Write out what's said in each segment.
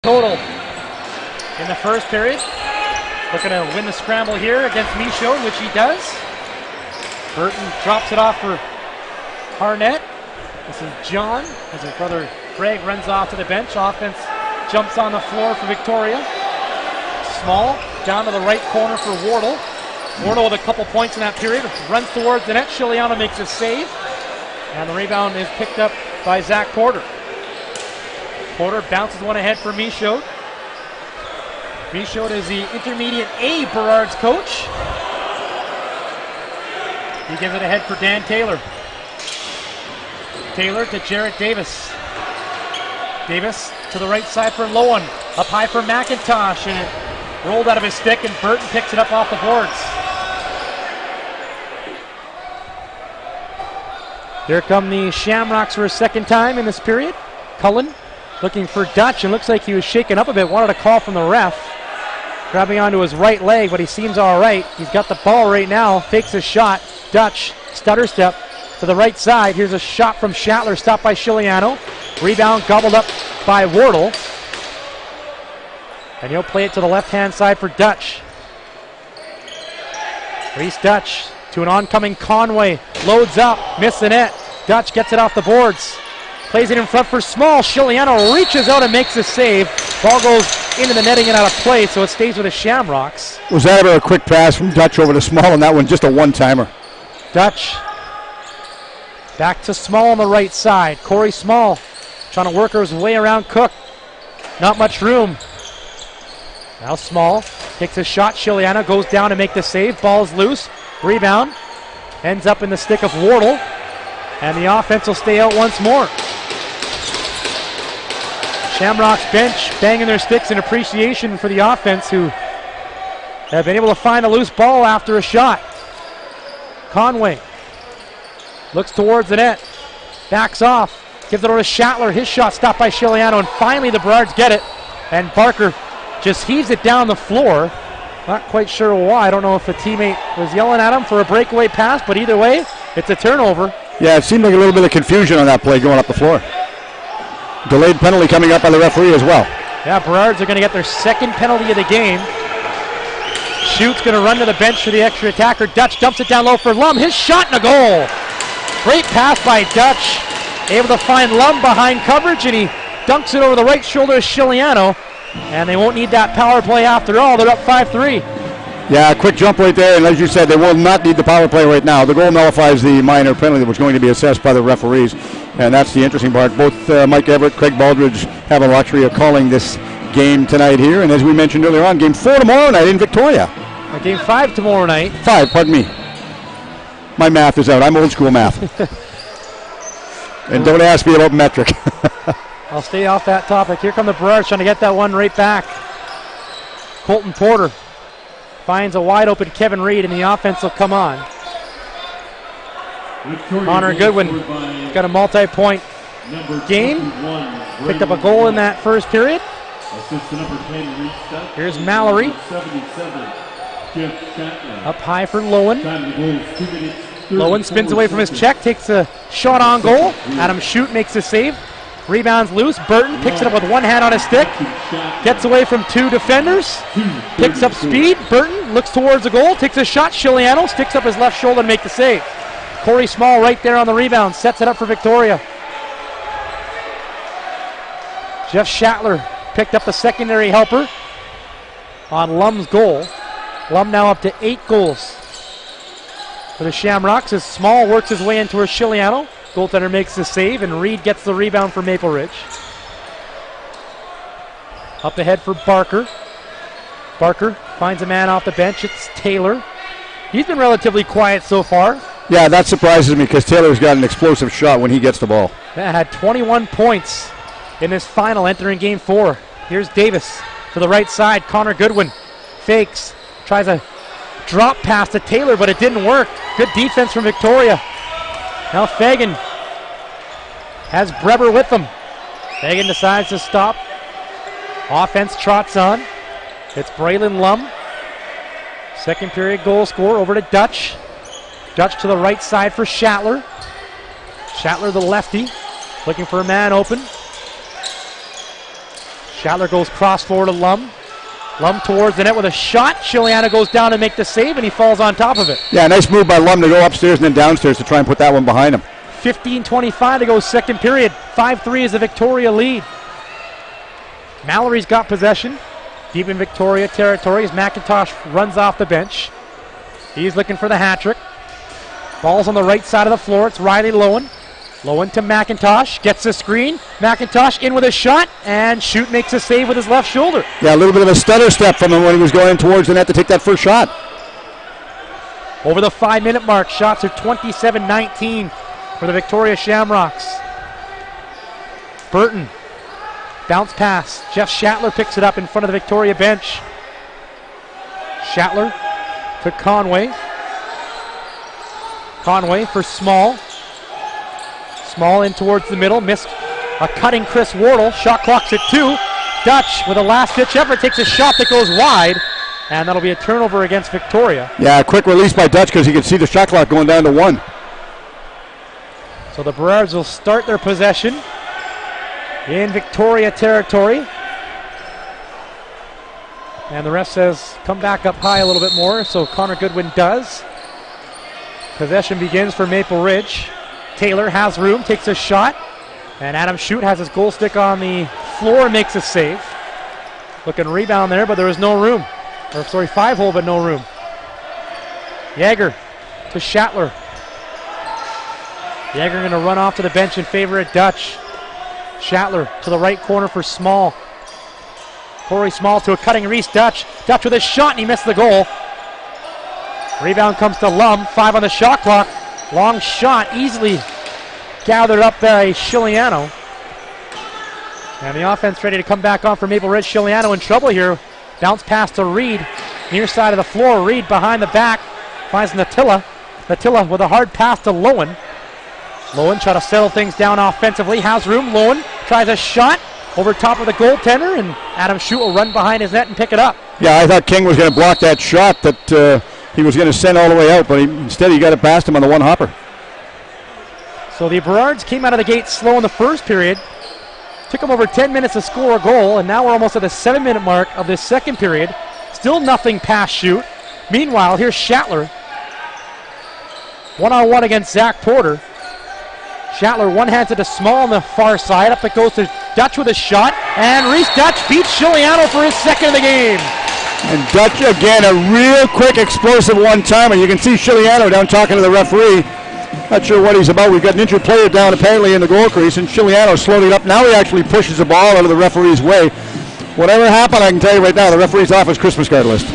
total in the first period. Looking to win the scramble here against Michaud, which he does. Burton drops it off for Harnett. This is John, as his brother Greg runs off to the bench. Offense jumps on the floor for Victoria. Small, down to the right corner for Wardle. Wardle with a couple points in that period. Runs towards the net. Chiliano makes a save. And the rebound is picked up by Zach Porter. Porter bounces one ahead for Michaud. Michaud is the intermediate A Burrard's coach. He gives it ahead for Dan Taylor. Taylor to Jarrett Davis. Davis to the right side for Lowen. Up high for McIntosh, and it rolled out of his stick, and Burton picks it up off the boards. Here come the Shamrocks for a second time in this period. Cullen looking for Dutch, and looks like he was shaken up a bit. Wanted a call from the ref. Grabbing onto his right leg, but he seems all right. He's got the ball right now. Fakes a shot. Dutch, stutter step to the right side. Here's a shot from Schattler, stopped by Chiliano. Rebound gobbled up by Wardle. And he'll play it to the left-hand side for Dutch. Reese Dutch to an oncoming Conway. Loads up, missed the net. Dutch gets it off the boards. Plays it in front for Small. Chiliano reaches out and makes a save. Ball goes into the netting and out of play, so it stays with the Shamrocks. Was that ever a quick pass from Dutch over to Small on that one? Just a one-timer. Dutch back to Small on the right side. Corey Small trying to work his way around Cook. Not much room. Now Small takes a shot. Chiliano goes down to make the save. Ball's loose. Rebound. Ends up in the stick of Wardle. And the offense will stay out once more. Shamrock's bench banging their sticks in appreciation for the offense, who have been able to find a loose ball after a shot. Conway looks towards the net. Backs off. Gives it over to Schattler. His shot stopped by Chiliano. And finally the Burrards get it. And Barker just heaves it down the floor. Not quite sure why. I don't know if a teammate was yelling at him for a breakaway pass, but either way, it's a turnover. Yeah, it seemed like a little bit of confusion on that play going up the floor. Delayed penalty coming up by the referee as well. Yeah, Burrards are going to get their second penalty of the game. Schutt's going to run to the bench for the extra attacker. Dutch dumps it down low for Lum. His shot and a goal. Great pass by Dutch. Able to find Lum behind coverage, and he dunks it over the right shoulder of Chiliano. And they won't need that power play after all. They're up 5-3. Yeah, quick jump right there, and as you said, they will not need the power play right now. The goal nullifies the minor penalty that was going to be assessed by the referees, and that's the interesting part. Both Mike Everett, Craig Baldridge have a luxury of calling this game tonight here, and as we mentioned earlier on, Game 4 tomorrow night in Victoria. Game 5 tomorrow night. 5, pardon me. My math is out. I'm old school math. And don't ask me about metric. I'll stay off that topic. Here come the Burrards trying to get that one right back. Colton Porter finds a wide open Kevin Reed, and the offense will come on. Connor Goodwin got a multi-point game. Picked up a goal in that first period. Here's Mallory. Up high for Lowen. Lowen spins away from his check, takes a shot on goal. Adam Schutt makes the save. Rebounds loose. Burton picks it up with one hand on his stick. Gets away from two defenders. Picks up speed. Burton looks towards the goal. Takes a shot. Chiliano sticks up his left shoulder and makes the save. Corey Small right there on the rebound. Sets it up for Victoria. Jeff Schattler picked up the secondary helper on Lum's goal. Lum now up to 8 goals for the Shamrocks as Small works his way into her Chiliano. Goaltender makes the save, and Reed gets the rebound for Maple Ridge. Up ahead for Barker. Barker finds a man off the bench. It's Taylor. He's been relatively quiet so far. Yeah, that surprises me because Taylor's got an explosive shot when he gets the ball. That had 21 points in this final, entering Game 4. Here's Davis to the right side. Connor Goodwin fakes. Tries a drop pass to Taylor, but it didn't work. Good defense from Victoria. Now Fagan has Breber with them. Fagan decides to stop. Offense trots on. It's Braylon Lum. Second period goal scorer over to Dutch. Dutch to the right side for Schattler. Schattler the lefty, looking for a man open. Schattler goes cross forward to Lum. Lum towards the net with a shot. Chiliano goes down to make the save, and he falls on top of it. Yeah, nice move by Lum to go upstairs and then downstairs to try and put that one behind him. 15:25 to go second period. 5-3 is the Victoria lead. Mallory's got possession. Deep in Victoria territory as McIntosh runs off the bench. He's looking for the hat trick. Ball's on the right side of the floor. It's Riley Lowen. Lowen to McIntosh. Gets the screen. McIntosh in with a shot. And Shute makes a save with his left shoulder. Yeah, a little bit of a stutter step from him when he was going towards the net to take that first shot. Over the 5-minute mark. Shots are 27-19 for the Victoria Shamrocks. Burton. Bounce pass. Jeff Schattler picks it up in front of the Victoria bench. Schattler to Conway. Conway for Small. Small in towards the middle. Missed a cutting Chris Wardle. Shot clock's at 2. Dutch with a last-ditch effort takes a shot that goes wide. And that'll be a turnover against Victoria. Yeah, quick release by Dutch because he could see the shot clock going down to 1. So the Burrards will start their possession in Victoria territory. And the ref says come back up high a little bit more, so Connor Goodwin does. Possession begins for Maple Ridge. Taylor has room, takes a shot, and Adam Shute has his goal stick on the floor and makes a save. Looking rebound there, but there was no room. 5-hole, but no room. Yager to Schattler. Yager going to run off to the bench in favor of Dutch. Schattler to the right corner for Small. Corey Small to a cutting Reese Dutch. Dutch with a shot and he missed the goal. Rebound comes to Lum. 5 on the shot clock. Long shot easily gathered up by Chiliano. And the offense ready to come back on for Maple Ridge. Chiliano in trouble here. Bounce pass to Reed. Near side of the floor. Reed behind the back. Finds Natilla. Natilla with a hard pass to Lowen. Lowen try to settle things down offensively. Has room. Lowen tries a shot over top of the goaltender, and Adam Shute will run behind his net and pick it up. Yeah, I thought King was going to block that shot that he was going to send all the way out, but instead he got it past him on the one hopper. So the Burrards came out of the gate slow in the first period. Took them over 10 minutes to score a goal, and now we're almost at the 7-minute mark of this second period. Still nothing past Shute. Meanwhile, here's Schattler. One-on-one against Zach Porter. Schattler one-hands it to Small on the far side. Up it goes to Dutch with a shot. And Reese Dutch beats Chiliano for his second of the game. And Dutch again, a real quick explosive one-timer. You can see Chiliano down talking to the referee. Not sure what he's about. We've got an injured player down apparently in the goal crease, and Chiliano slowed it up. Now he actually pushes the ball out of the referee's way. Whatever happened, I can tell you right now, the referee's off his Christmas card list.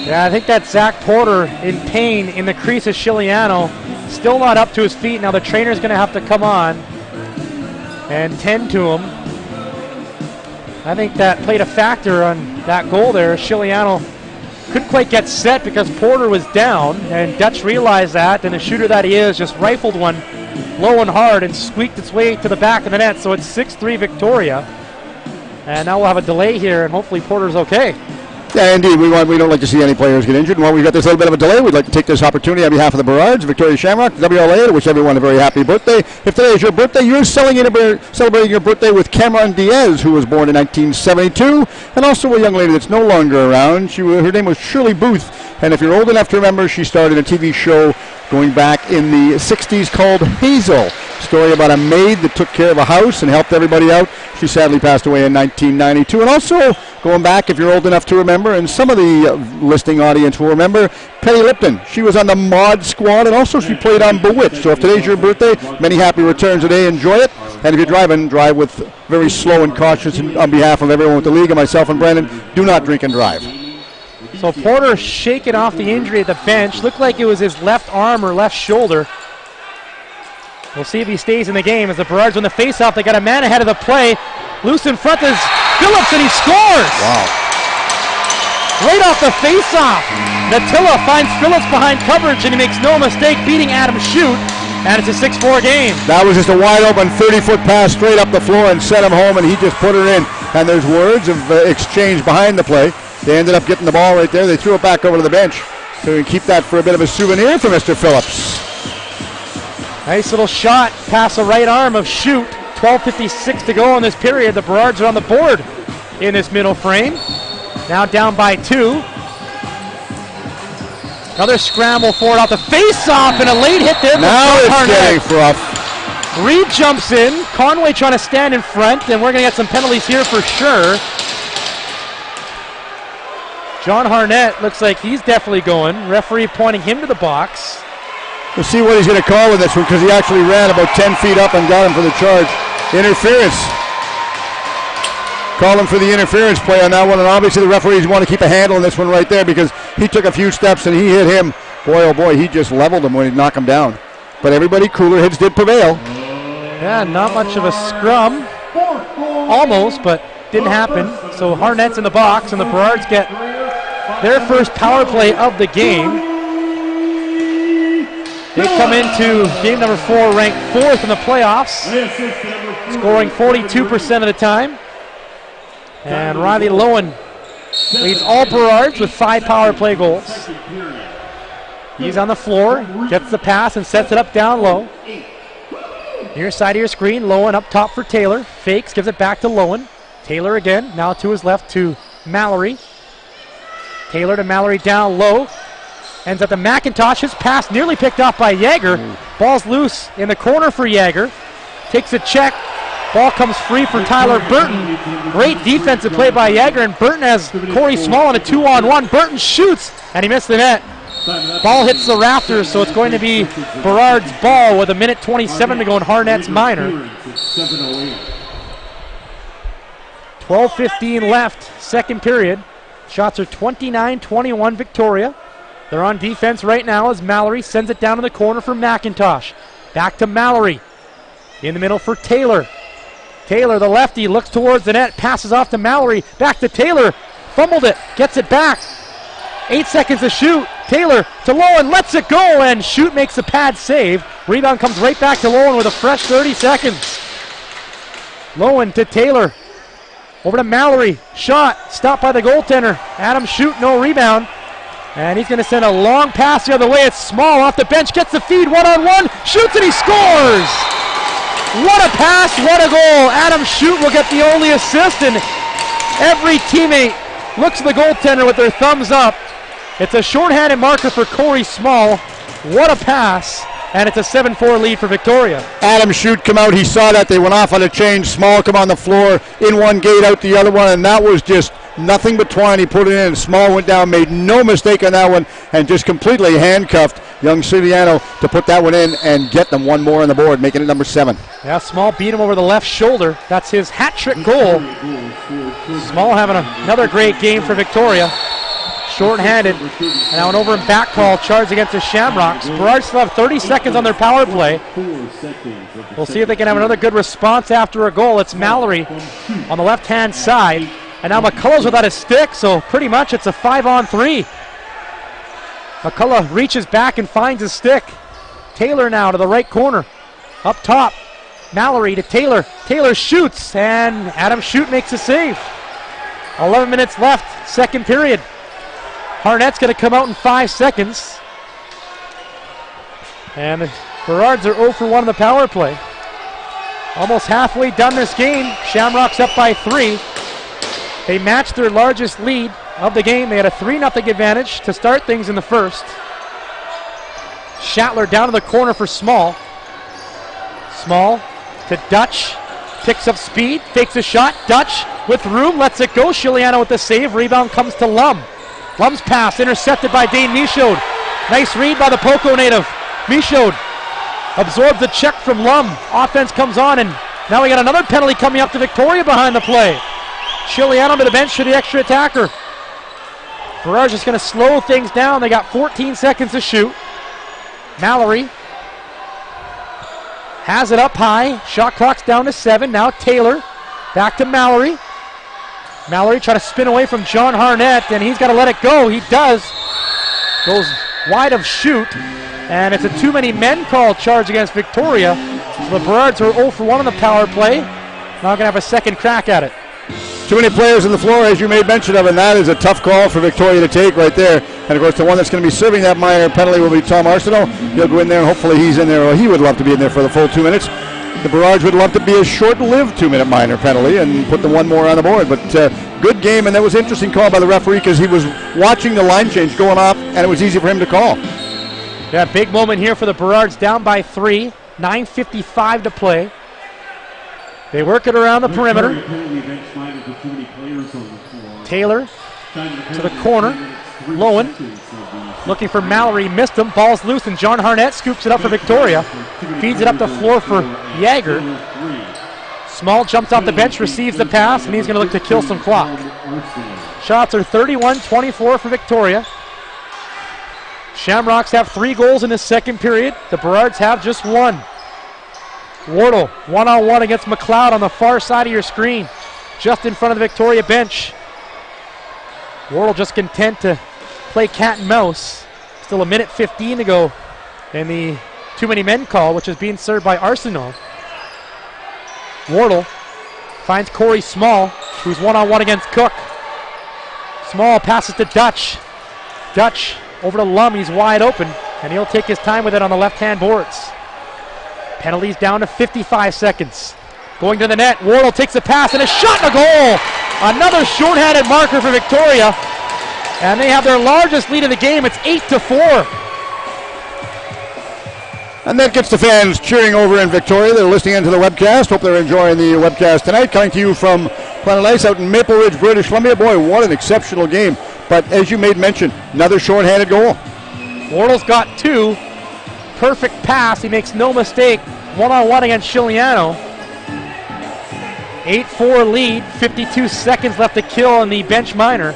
Yeah, I think that's Zach Porter in pain in the crease of Chiliano. Still not up to his feet. Now the trainer's going to have to come on and tend to him. I think that played a factor on that goal there. Chiliano couldn't quite get set because Porter was down, and Dutch realized that, and the shooter that he is just rifled one low and hard and squeaked its way to the back of the net. So it's 6-3 Victoria. And now we'll have a delay here, and hopefully Porter's okay. Yeah, indeed. We don't like to see any players get injured. And while we've got this little bit of a delay, we'd like to take this opportunity on behalf of the Burrards, Victoria Shamrock, WLA, to wish everyone a very happy birthday. If today is your birthday, you're celebrating your birthday with Cameron Diaz, who was born in 1972, and also a young lady that's no longer around. Her name was Shirley Booth, and if you're old enough to remember, she starred in a TV show going back in the 60s called Hazel. Story about a maid that took care of a house and helped everybody out. She sadly passed away in 1992. And also, going back, if you're old enough to remember, and some of the listening audience will remember, Penny Lipton. She was on the Mod Squad, and also she played on Bewitched. So if today's your birthday, many happy returns today. Enjoy it. And if you're driving, drive with very slow and cautious. And on behalf of everyone with the league and myself and Brandon, do not drink and drive. So Porter shaking off the injury at the bench. Looked like it was his left arm or left shoulder. We'll see if he stays in the game as the Burrards win the faceoff. They got a man ahead of the play. Loose in front is Phillips, and he scores! Wow. Right off the faceoff. Natilla finds Phillips behind coverage, and he makes no mistake beating Adam Shute. And it's a 6-4 game. That was just a wide open 30-foot pass straight up the floor and sent him home, and he just put her in. And there's words of exchange behind the play. They ended up getting the ball right there. They threw it back over to the bench. So we can keep that for a bit of a souvenir for Mr. Phillips. Nice little shot past the right arm of Shute. 12:56 to go in this period. The Burrards are on the board in this middle frame. Now down by 2. Another scramble for it off the face-off and a late hit there. Now it's getting rough. Reed jumps in. Conway trying to stand in front, and we're going to get some penalties here for sure. John Harnett looks like he's definitely going. Referee pointing him to the box. We'll see what he's going to call with this one because he actually ran about 10 feet up and got him for the charge. Interference. Call him for the interference play on that one, and obviously the referees want to keep a handle on this one right there because he took a few steps and he hit him. Boy, oh boy, he just leveled him when he knocked him down. But everybody, cooler heads did prevail. Yeah, not much of a scrum. Almost, but didn't happen. So Harnett's in the box, and the Burrards get their first power play of the game. They come into game number 4 ranked 4th in the playoffs, scoring 42% of the time. And Riley Lowen leads all Burrards with 5 power play goals. He's on the floor, gets the pass and sets it up down low. Near side of your screen, Lowen up top for Taylor. Fakes, gives it back to Lowen. Taylor again, now to his left to Mallory. Taylor to Mallory down low. Ends up to McIntosh. His pass nearly picked off by Yager. Ball's loose in the corner for Yager. Takes a check. Ball comes free for Tyler Burton. Great defensive play by Yager, and Burton has Corey Small on a 2-on-1. Burton shoots, and he missed the net. Ball hits the rafters, so it's going to be Burrard's ball with 1:27 to go in Harnett's minor. 12:15 left, second period. Shots are 29-21 Victoria. They're on defense right now as Mallory sends it down in the corner for McIntosh. Back to Mallory. In the middle for Taylor. Taylor, the lefty, looks towards the net, passes off to Mallory, back to Taylor, fumbled it, gets it back. 8 seconds to shoot. Taylor to Lowen, lets it go, and Shoot makes the pad save. Rebound comes right back to Lowen with a fresh 30 seconds. Lowen to Taylor. Over to Mallory. Shot, stopped by the goaltender. Adam Shoot, no rebound. And he's going to send a long pass the other way. It's Small off the bench, gets the feed, one-on-one, shoots and he scores! What a pass, what a goal. Adam Shoot will get the only assist, and every teammate looks at the goaltender with their thumbs up. It's a shorthanded marker for Corey Small. What a pass, and it's a 7-4 lead for Victoria. Adam Shoot come out, he saw that, they went off on a change. Small come on the floor, in one gate, out the other one, and that was just nothing but twine. He put it in, Small went down, made no mistake on that one, and just completely handcuffed young Ciliano to put that one in and get them one more on the board, making it number 7. Yeah, Small beat him over the left shoulder. That's his hat-trick goal. Small having another great game for Victoria. Short-handed. And now an over and back call charged against the Shamrocks. Burrard still have 30 seconds on their power play. We'll see if they can have another good response after a goal. It's Mallory on the left-hand side. And now McCullough's without a stick, so pretty much it's a 5-on-3. McCullough reaches back and finds his stick. Taylor now to the right corner. Up top, Mallory to Taylor. Taylor shoots, and Adam Shoot makes a save. 11 minutes left, second period. Harnett's going to come out in 5 seconds. And the Burrards are 0 for 1 in the power play. Almost halfway done this game. Shamrocks up by 3. They matched their largest lead of the game. They had a 3-0 advantage to start things in the first. Schattler down in the corner for Small. Small to Dutch. Picks up speed, fakes a shot. Dutch with room, lets it go. Ciliano with the save. Rebound comes to Lum. Lum's pass intercepted by Dane Michaud. Nice read by the Poco native. Michaud absorbs the check from Lum. Offense comes on, and now we got another penalty coming up to Victoria behind the play. Ciliano to the bench for the extra attacker. Burrard's just going to slow things down. They got 14 seconds to shoot. Mallory has it up high. Shot clock's down to 7. Now Taylor back to Mallory. Mallory trying to spin away from John Harnett, and he's got to let it go. He does. Goes wide of Shoot, and it's a too many men call charge against Victoria. So the Burrards are 0 for 1 on the power play. Now going to have a second crack at it. Too many players on the floor, as you made mention of, and that is a tough call for Victoria to take right there. And of course, the one that's going to be serving that minor penalty will be Tom Arsenault. He'll go in there, and hopefully he's in there. Well, he would love to be in there for the full 2 minutes. the Burrards would love to be a short-lived 2-minute minor penalty and put the one more on the board. But good game, and that was an interesting call by the referee because he was watching the line change going off, and it was easy for him to call. Yeah, big moment here for the Burrards, down by 3, 9:55 to play. They work it around the perimeter. Taylor to the corner. Lowen looking for Mallory, missed him. Ball's loose, and John Harnett scoops it up for Victoria. Feeds it up the floor for Yager. Small jumps off the bench, receives the pass, and he's going to look to kill some clock. Shots are 31-24 for Victoria. Shamrocks have 3 goals in the second period. The Burrards have just 1. Wardle, one-on-one against McLeod on the far side of your screen, just in front of the Victoria bench. Wardle just content to play cat and mouse. Still a minute 15 to go in the too many men call, which is being served by Arsenault. Wardle finds Corey Small, who's one-on-one against Cook. Small passes to Dutch. Dutch over to Lum, he's wide open, and he'll take his time with it on the left-hand boards. Penalties down to 55 seconds. Going to the net, Wardle takes a pass and a shot and a goal! Another short-handed marker for Victoria, and they have their largest lead of the game. It's 8-4. And that gets the fans cheering over in Victoria. They're listening into the webcast. Hope they're enjoying the webcast tonight. Coming to you from Planet Ice out in Maple Ridge, British Columbia. Boy, what an exceptional game. But as you made mention, another short-handed goal. Wardle's got 2. Perfect pass. He makes no mistake. One-on-one against Chiliano. 8-4 lead. 52 seconds left to kill in the bench minor.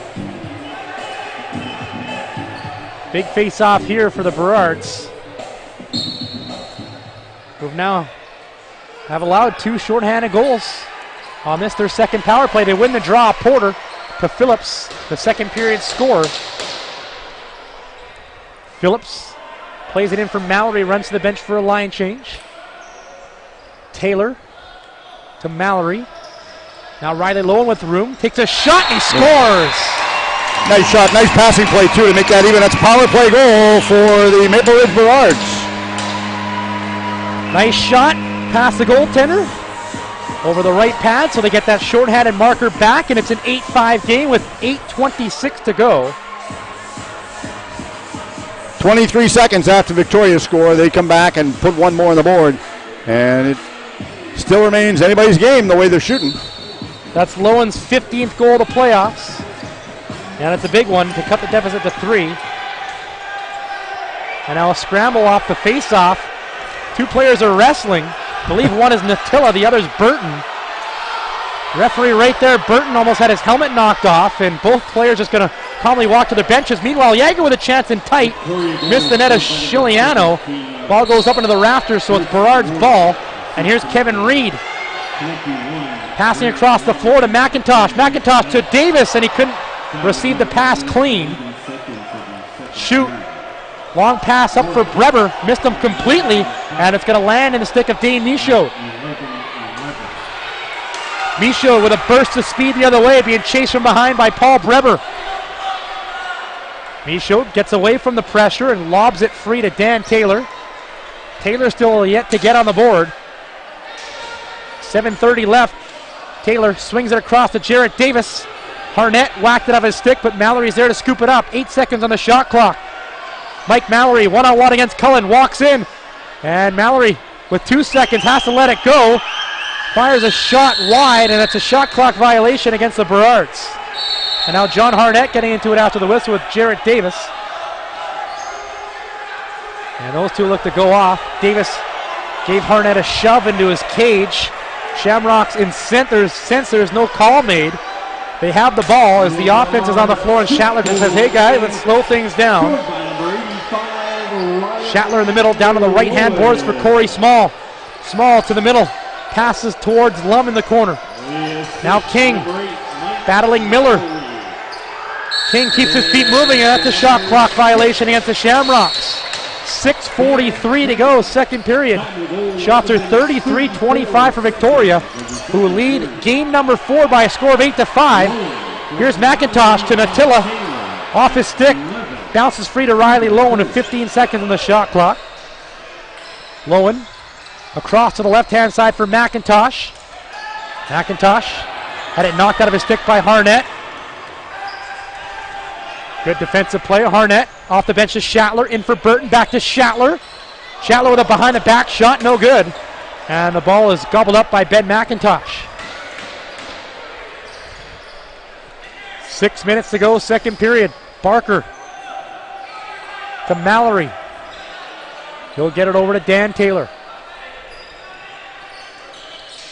Big face-off here for the Burrards, who now have allowed 2 shorthanded goals on this, their second power play. They win the draw. Porter to Phillips, the second period scorer. Phillips plays it in for Mallory, runs to the bench for a line change. Taylor to Mallory. Now Riley Lowen with room, takes a shot and he scores! Nice shot, nice passing play too to make that even. That's a power play goal for the Maple Ridge Burrards. Nice shot past the goaltender over the right pad, so they get that short-handed marker back, and it's an 8-5 game with 8:26 to go. 23 seconds after Victoria's score, they come back and put one more on the board, and it still remains anybody's game the way they're shooting. That's Lowen's 15th goal of the playoffs, and it's a big one to cut the deficit to 3. And now a scramble off the face-off. 2 players are wrestling. I believe one is Natilla, the other's Burton. Referee right there, Burton almost had his helmet knocked off, and both players just going to calmly walk to their benches. Meanwhile, Yager with a chance in tight. Missed the net of Chiliano. Ball goes up into the rafters, so it's Burrard's ball. And here's Kevin Reed. Passing across the floor to McIntosh. McIntosh to Davis, and he couldn't receive the pass clean. Shoot. Long pass up for Breber. Missed him completely, and it's going to land in the stick of Dane Michaud. Michaud with a burst of speed the other way, being chased from behind by Paul Breber. Michaud gets away from the pressure and lobs it free to Dan Taylor. Taylor still yet to get on the board. 7:30 left. Taylor swings it across to Jarrett Davis. Harnett whacked it off his stick, but Mallory's there to scoop it up. 8 seconds on the shot clock. Mike Mallory, one-on-one against Cullen, walks in. And Mallory, with 2 seconds, has to let it go. Fires a shot wide, and it's a shot clock violation against the Burrards. And now John Harnett getting into it after the whistle with Jarrett Davis. And those two look to go off. Davis gave Harnett a shove into his cage. Shamrocks incensed there's no call made. They have the ball as the offense is on the floor, and Shatler just says, hey guys, let's slow things down. Shatler in the middle, down to the right-hand boards for Corey Small. Small to the middle, passes towards Lum in the corner. Now King battling Miller. King keeps his feet moving, and that's a shot clock violation against the Shamrocks. 6:43 to go, second period. Shots are 33-25 for Victoria, who lead game number 4 by a score of 8-5. Here's McIntosh to Natilla, off his stick, bounces free to Riley Lowen with 15 seconds on the shot clock. Lowen Across to the left-hand side for McIntosh. McIntosh had it knocked out of his stick by Harnett. Good defensive play. Harnett off the bench to Schattler. In for Burton. Back to Schattler. Schattler with a behind-the-back shot. No good. And the ball is gobbled up by Ben McIntosh. 6 minutes to go, second period. Barker to Mallory. He'll get it over to Dan Taylor.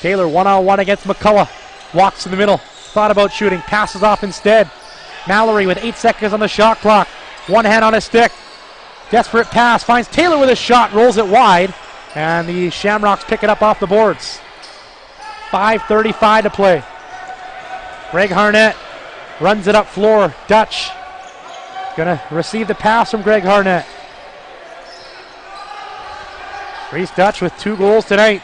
Taylor one-on-one against McCullough. Walks to the middle. Thought about shooting. Passes off instead. Mallory with 8 seconds on the shot clock. One hand on his stick. Desperate pass. Finds Taylor with a shot. Rolls it wide. And the Shamrocks pick it up off the boards. 5:35 to play. Greg Harnett runs it up floor. Dutch gonna receive the pass from Greg Harnett. Reese Dutch with 2 goals tonight.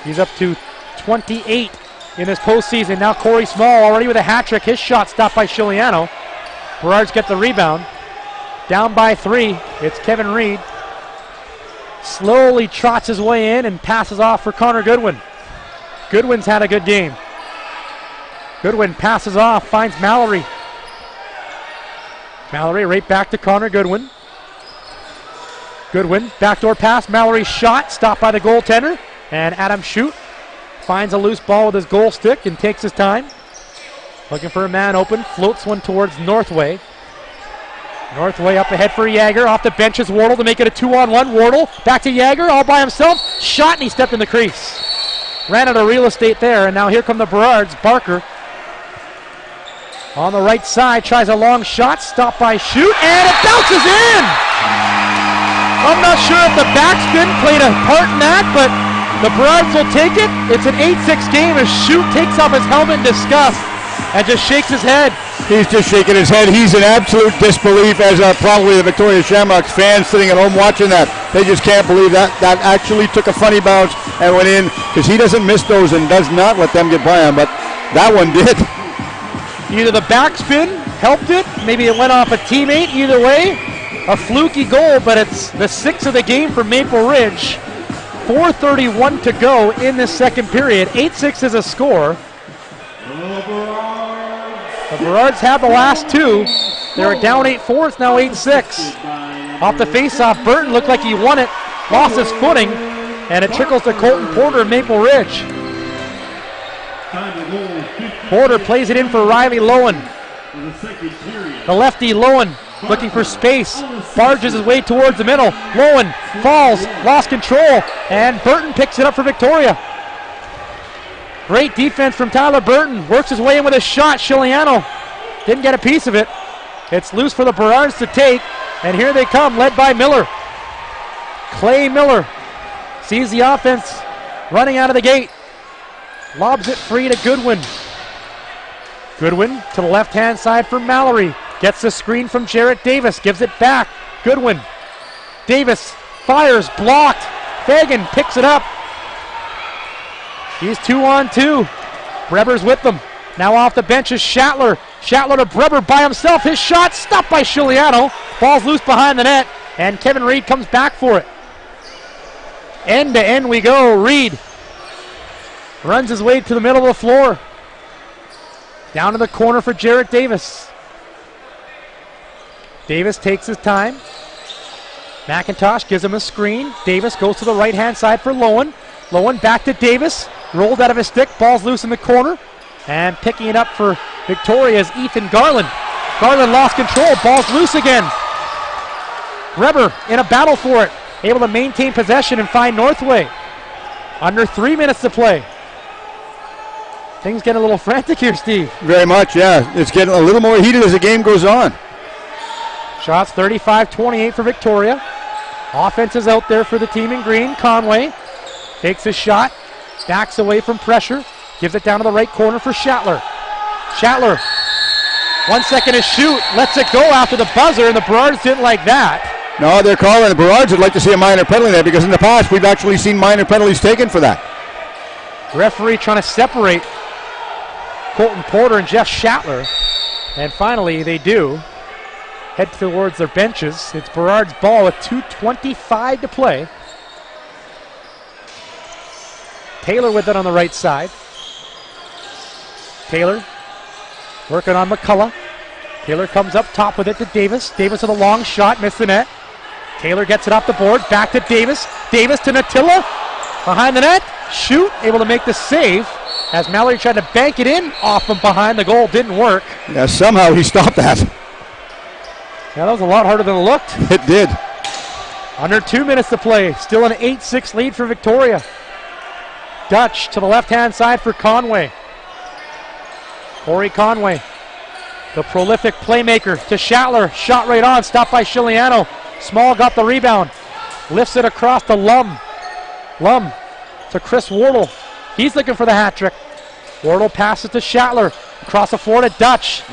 He's up to 28 in his postseason. Now Corey Small already with a hat trick. His shot stopped by Chiliano. Burrards get the rebound. Down by 3. It's Kevin Reed. Slowly trots his way in and passes off for Connor Goodwin. Goodwin's had a good game. Goodwin passes off, finds Mallory. Mallory right back to Connor Goodwin. Goodwin, backdoor pass. Mallory's shot, stopped by the goaltender. And Adam Shute finds a loose ball with his goal stick and takes his time. Looking for a man open, floats one towards Northway. Northway up ahead for Jagger. Off the bench is Wardle to make it a 2-on-1. Wardle back to Jagger, all by himself. Shot and he stepped in the crease. Ran out of real estate there, and now here come the Burrards. Barker on the right side tries a long shot, stopped by Shute, and it bounces in! I'm not sure if the backspin played a part in that, but the Burrards will take it. It's an 8-6 game as Shute takes off his helmet in disgust and just shakes his head. He's just shaking his head. He's in absolute disbelief, as are probably the Victoria Shamrocks fans sitting at home watching that. They just can't believe that actually took a funny bounce and went in, because he doesn't miss those and does not let them get by him, but that one did. Either the backspin helped it, maybe it went off a teammate. Either way, a fluky goal, but it's the 6th of the game for Maple Ridge. 4:31 to go in this second period. 8-6 is a score. The Burrards have the last 2. They were down 8-4. It's now 8-6. Off the faceoff, Burton looked like he won it, lost his footing, and it trickles to Colton Porter of Maple Ridge. Porter plays it in for Riley Lowen. The lefty Lowen looking for space, barges his way towards the middle. Lowen falls, lost control, and Burton picks it up for Victoria. Great defense from Tyler Burton. Works his way in with a shot. Chiliano didn't get a piece of it. It's loose for the Burrards to take, and here they come, led by Miller. Clay Miller sees the offense running out of the gate. Lobs it free to Goodwin. Goodwin to the left-hand side for Mallory. Gets the screen from Jarrett Davis. Gives it back. Goodwin. Davis fires. Blocked. Fagan picks it up. He's 2-on-2. Breber's with them. Now off the bench is Schattler. Schattler to Breber by himself. His shot stopped by Chiliano. Ball's loose behind the net. And Kevin Reed comes back for it. End to end we go. Reed runs his way to the middle of the floor. Down to the corner for Jarrett Davis. Davis takes his time. McIntosh gives him a screen. Davis goes to the right-hand side for Lowen. Lowen back to Davis. Rolled out of his stick. Ball's loose in the corner. And picking it up for Victoria is Ethan Garland. Garland lost control. Ball's loose again. Breber in a battle for it. Able to maintain possession and find Northway. Under 3 minutes to play. Things get a little frantic here, Steve. Very much, yeah. It's getting a little more heated as the game goes on. Shots 35-28 for Victoria. Offense is out there for the team in green. Conway takes a shot, backs away from pressure, gives it down to the right corner for Schattler. Schattler, 1 second to shoot, lets it go after the buzzer, and the Burrards didn't like that. No, they're calling. The Burrards would like to see a minor penalty there, because in the past we've actually seen minor penalties taken for that. Referee trying to separate Colton Porter and Jeff Schattler, and finally they do. Head towards their benches. It's Burrard's ball with 2:25 to play. Taylor with it on the right side. Taylor working on McCullough. Taylor comes up top with it to Davis. Davis with a long shot, missed the net. Taylor gets it off the board, back to Davis. Davis to Natilla, behind the net. Shoot, able to make the save as Mallory tried to bank it in off from behind. The goal didn't work. Yeah, somehow he stopped that. Yeah, that was a lot harder than it looked. It did. Under 2 minutes to play. Still an 8-6 lead for Victoria. Dutch to the left-hand side for Conway. Corey Conway, the prolific playmaker, to Schattler. Shot right on, stopped by Chiliano. Small got the rebound. Lifts it across to Lum. Lum to Chris Wardle. He's looking for the hat trick. Wardle passes to Schattler. Across the floor to Dutch.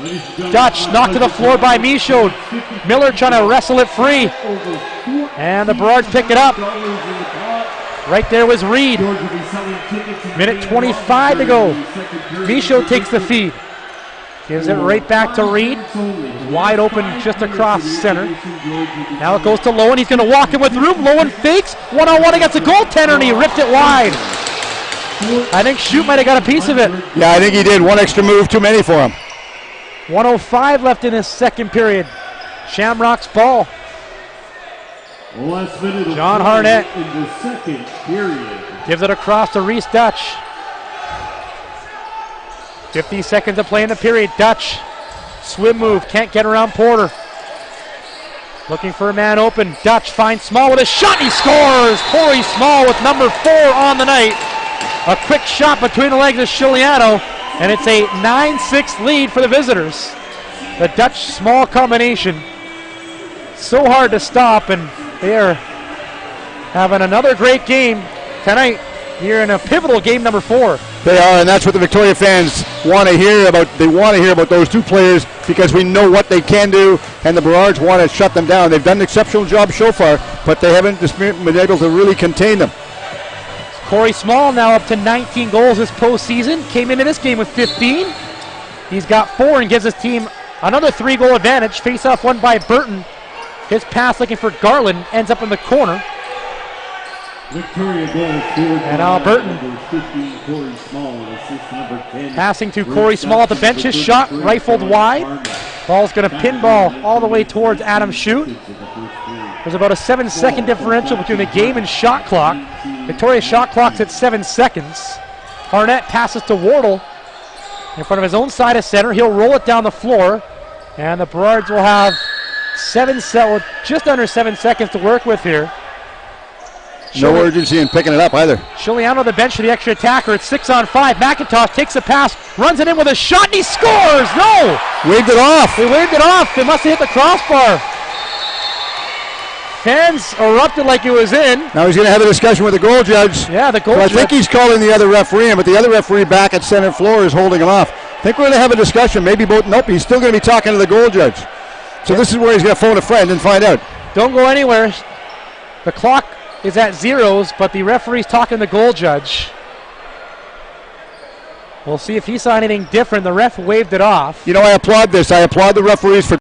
Dutch knocked to the floor by Michaud. Miller trying to wrestle it free. And the Burrards pick it up. Right there was Reed. Minute 25 to go. Michaud takes the feed. Gives it right back to Reed. Wide open just across center. Now it goes to Lowen. He's going to walk in with room. Lowen fakes. One-on-one against the goaltender, and he ripped it wide. I think Shute might have got a piece of it. Yeah, I think he did. One extra move too many for him. 1:05 left in his second period. Shamrock's ball. John Harnett in the second period. Gives it across to Reese Dutch. 50 seconds to play in the period. Dutch, swim move, can't get around Porter. Looking for a man open. Dutch finds Small with a shot, and he scores! Corey Small with number 4 on the night. A quick shot between the legs of Chiliano, and it's a 9-6 lead for the visitors. The Dutch-Small combination, so hard to stop, and they are having another great game tonight here in a pivotal game number 4. They are, and that's what the Victoria fans want to hear about. They want to hear about those two players because we know what they can do, and the Burrards want to shut them down. They've done an exceptional job so far, but they haven't just been able to really contain them. Corey Small now up to 19 goals this postseason. Came into this game with 15. He's got 4 and gives his team another 3-goal advantage. Face-off won by Burton. His pass looking for Garland ends up in the corner. Victoria goal scored and now Burton number 15, Corey Small, and assist number 10. Passing to Corey Small at the bench. His shot rifled wide. Ball's going to pinball all the way towards Adam Shute. There's about a 7-second differential between the game and shot clock. Victoria's shot clock's at 7 seconds. Harnett passes to Wardle in front of his own side of center. He'll roll it down the floor, and the Burrards will have just under 7 seconds to work with here. No urgency in picking it up either. Chiliano the bench for the extra attacker. It's 6-on-5. McIntosh takes a pass, runs it in with a shot, and he scores! No! Waved it off. They waved it off. They must have hit the crossbar. Fans erupted like it was in. Now he's going to have a discussion with the goal judge. Yeah, the goal so judge. I think he's calling the other referee in, but the other referee back at center floor is holding him off. I think we're going to have a discussion. Maybe both. Nope, he's still going to be talking to the goal judge. So this is where he's going to phone a friend and find out. Don't go anywhere. The clock is at zeros, but the referee's talking to the goal judge. We'll see if he saw anything different. The ref waved it off. You know, I applaud this. I applaud the referees for